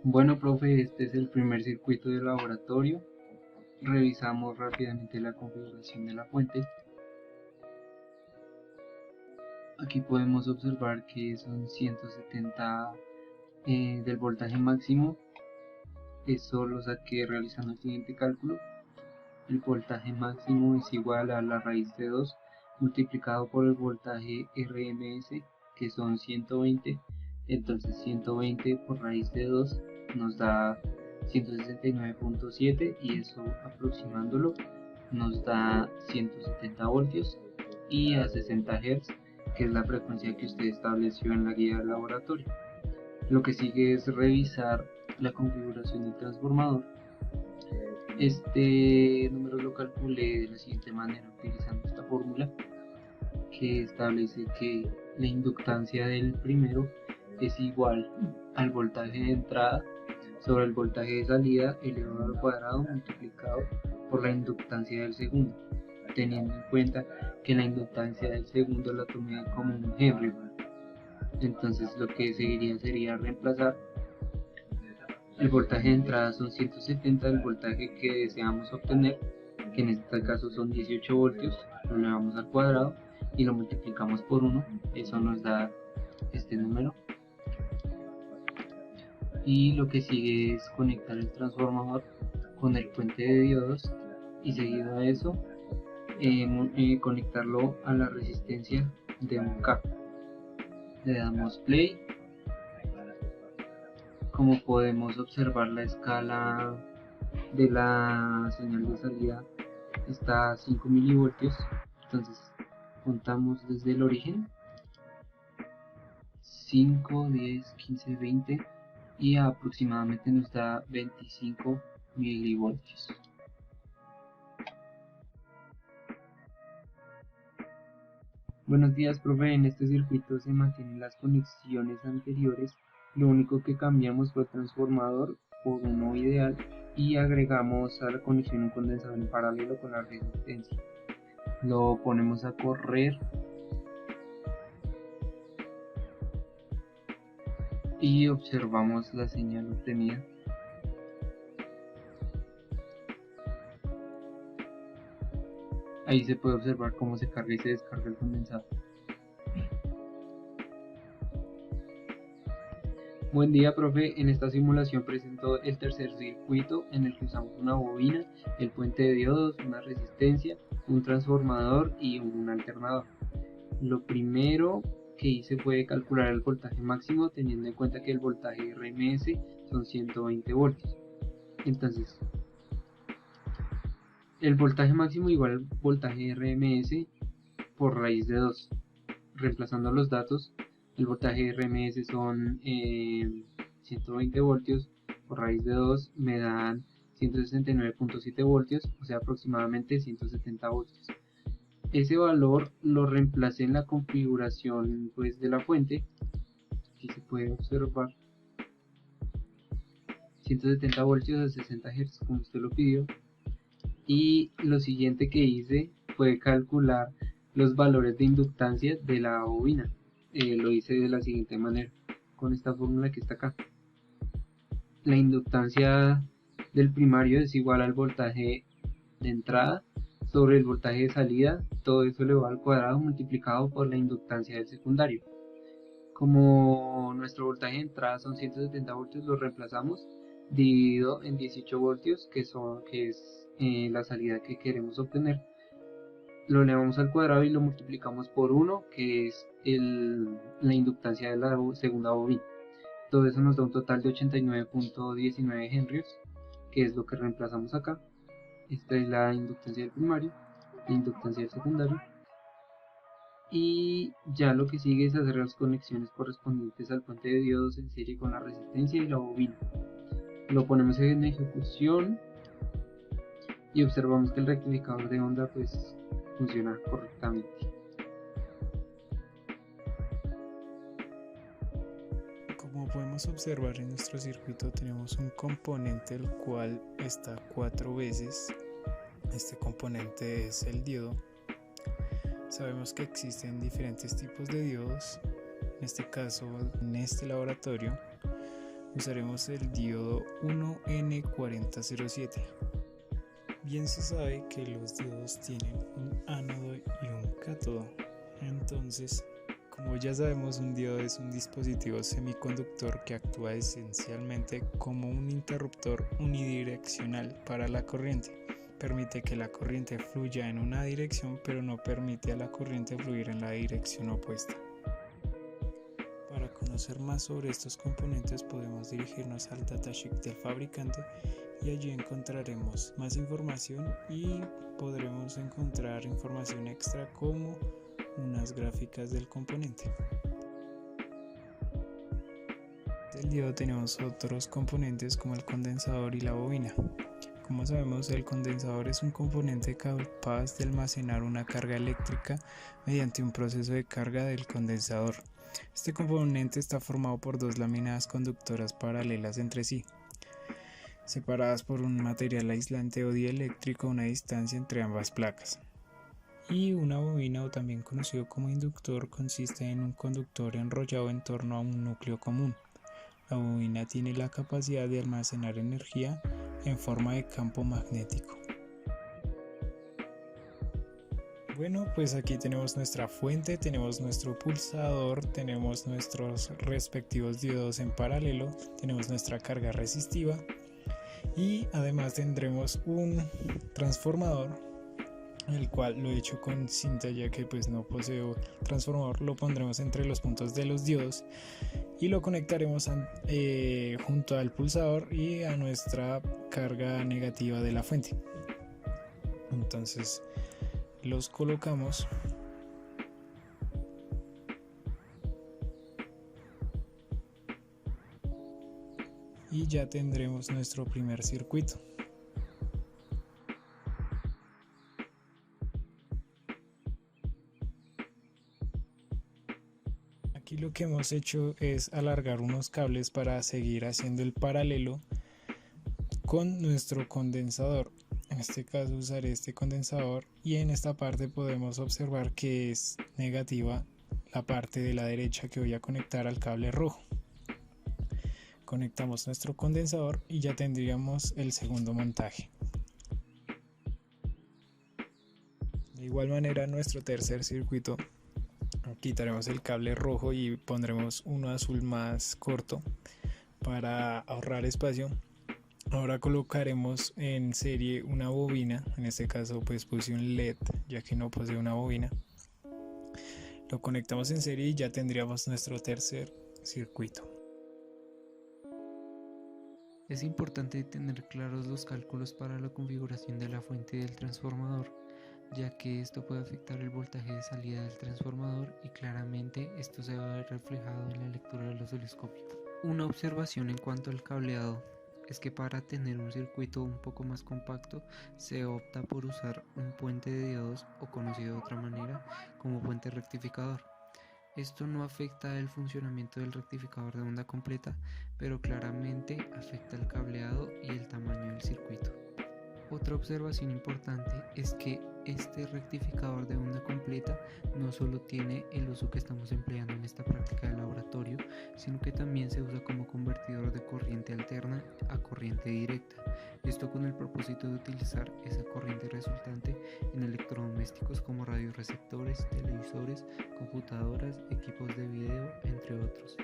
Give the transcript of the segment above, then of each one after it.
Bueno, profe, este es el primer circuito de laboratorio. Revisamos rápidamente la configuración de la fuente. Aquí podemos observar que son 170 del voltaje máximo. Eso lo saqué realizando el siguiente cálculo. El voltaje máximo es igual a la raíz de 2 multiplicado por el voltaje RMS, que son 120. Entonces 120 por raíz de 2 nos da 169.7 y eso aproximándolo nos da 170 voltios y a 60 Hz, que es la frecuencia que usted estableció en la guía del laboratorio. Lo que sigue es revisar la configuración del transformador. Este número lo calculé de la siguiente manera utilizando esta fórmula que establece que la inductancia del primero es igual al voltaje de entrada sobre el voltaje de salida elevado al cuadrado multiplicado por la inductancia del segundo, teniendo en cuenta que la inductancia del segundo la tomé como un Henry. Entonces lo que seguiría sería reemplazar el voltaje de entrada son 170 del voltaje que deseamos obtener, que en este caso son 18 voltios, lo elevamos al cuadrado y lo multiplicamos por 1, eso nos da este número. Y lo que sigue es conectar el transformador con el puente de diodos y seguido a eso conectarlo a la resistencia de un K. Le damos play. Como podemos observar, la escala de la señal de salida está a 5 milivoltios. Entonces contamos desde el origen: 5, 10, 15, 20 y aproximadamente nos da 25 milivoltios. Buenos días, profe. En este circuito se mantienen las conexiones anteriores. Lo único que cambiamos fue el transformador por uno ideal y agregamos a la conexión un condensador en paralelo con la resistencia. Lo ponemos a correr y observamos la señal obtenida. Ahí se puede observar cómo se carga y se descarga el condensador. Buen día, profe. En esta simulación presento el tercer circuito en el que usamos una bobina, el puente de diodos, una resistencia, un transformador y un alternador. Lo primero que hice fue calcular el voltaje máximo teniendo en cuenta que el voltaje RMS son 120 voltios. Entonces, el voltaje máximo igual al voltaje RMS por raíz de 2. Reemplazando los datos, el voltaje RMS son 120 voltios por raíz de 2 me dan 169.7 voltios, o sea aproximadamente 170 voltios. Ese valor lo reemplacé en la configuración pues de la fuente. Aquí se puede observar 170 voltios a 60 Hz como usted lo pidió, y lo siguiente que hice fue calcular los valores de inductancia de la bobina. Lo hice de la siguiente manera, con esta fórmula que está acá. La inductancia del primario es igual al voltaje de entrada sobre el voltaje de salida, todo eso elevado al cuadrado multiplicado por la inductancia del secundario. Como nuestro voltaje de entrada son 170 voltios, lo reemplazamos dividido en 18 voltios, que es la salida que queremos obtener. Lo elevamos al cuadrado y lo multiplicamos por 1, que es la inductancia de la segunda bobina. Todo eso nos da un total de 89.19 henrios, que es lo que reemplazamos acá. Esta es la inductancia del primario, la inductancia del secundario. Y ya lo que sigue es hacer las conexiones correspondientes al puente de diodos en serie con la resistencia y la bobina. Lo ponemos en ejecución y observamos que el rectificador de onda pues funciona correctamente. Como podemos observar en nuestro circuito tenemos un componente el cual está 4 veces. Este componente es el diodo. Sabemos que existen diferentes tipos de diodos. En este caso, en este laboratorio, usaremos el diodo 1N4007. Bien se sabe que los diodos tienen un ánodo y un cátodo. Entonces, como ya sabemos, un diodo es un dispositivo semiconductor que actúa esencialmente como un interruptor unidireccional para la corriente. Permite que la corriente fluya en una dirección, pero no permite a la corriente fluir en la dirección opuesta. Para conocer más sobre estos componentes podemos dirigirnos al datasheet del fabricante y allí encontraremos más información y podremos encontrar información extra como unas gráficas del componente. Del diodo tenemos otros componentes como el condensador y la bobina. Como sabemos, el condensador es un componente capaz de almacenar una carga eléctrica mediante un proceso de carga del condensador. Este componente está formado por dos láminas conductoras paralelas entre sí, separadas por un material aislante o dieléctrico a una distancia entre ambas placas. Y una bobina, o también conocido como inductor, consiste en un conductor enrollado en torno a un núcleo común. La bobina tiene la capacidad de almacenar energía en forma de campo magnético. Bueno, pues aquí tenemos nuestra fuente, tenemos nuestro pulsador, tenemos nuestros respectivos diodos en paralelo, tenemos nuestra carga resistiva y además tendremos un transformador, el cual lo he hecho con cinta ya que pues no poseo transformador. Lo pondremos entre los puntos de los diodos y lo conectaremos junto al pulsador y a nuestra carga negativa de la fuente. Entonces los colocamos y ya tendremos nuestro primer circuito. Aquí lo que hemos hecho es alargar unos cables para seguir haciendo el paralelo con nuestro condensador. En este caso usaré este condensador y en esta parte podemos observar que es negativa la parte de la derecha que voy a conectar al cable rojo. Conectamos nuestro condensador y ya tendríamos el segundo montaje. De igual manera, nuestro tercer circuito, quitaremos el cable rojo y pondremos uno azul más corto para ahorrar espacio. Ahora colocaremos en serie una bobina, en este caso pues puse un LED ya que no posee una bobina. Lo conectamos en serie y ya tendríamos nuestro tercer circuito. Es importante tener claros los cálculos para la configuración de la fuente del transformador, ya que esto puede afectar el voltaje de salida del transformador y claramente esto se va a ver reflejado en la lectura del osciloscopio. Una observación en cuanto al cableado es que para tener un circuito un poco más compacto se opta por usar un puente de diodos, o conocido de otra manera como puente rectificador. Esto no afecta el funcionamiento del rectificador de onda completa, pero claramente afecta el cableado y el tamaño del circuito. Otra observación importante es que este rectificador de onda completa no solo tiene el uso que estamos empleando en esta práctica de laboratorio, sino que también se usa como convertidor de corriente alterna a corriente directa. Esto con el propósito de utilizar esa corriente resultante en electrodomésticos como radioreceptores, televisores, computadoras, equipos de video, entre otros.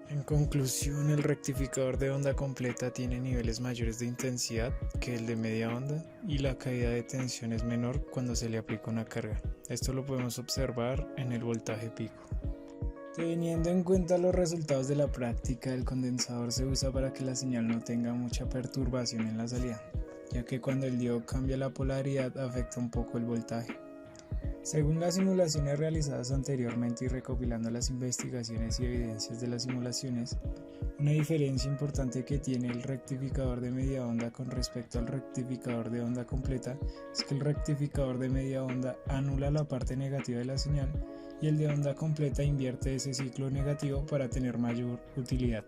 En conclusión, el rectificador de onda completa tiene niveles mayores de intensidad que el de media onda y la caída de tensión es menor cuando se le aplica una carga. Esto lo podemos observar en el voltaje pico. Teniendo en cuenta los resultados de la práctica, el condensador se usa para que la señal no tenga mucha perturbación en la salida, ya que cuando el diodo cambia la polaridad afecta un poco el voltaje. Según las simulaciones realizadas anteriormente y recopilando las investigaciones y evidencias de las simulaciones, una diferencia importante que tiene el rectificador de media onda con respecto al rectificador de onda completa es que el rectificador de media onda anula la parte negativa de la señal y el de onda completa invierte ese ciclo negativo para tener mayor utilidad.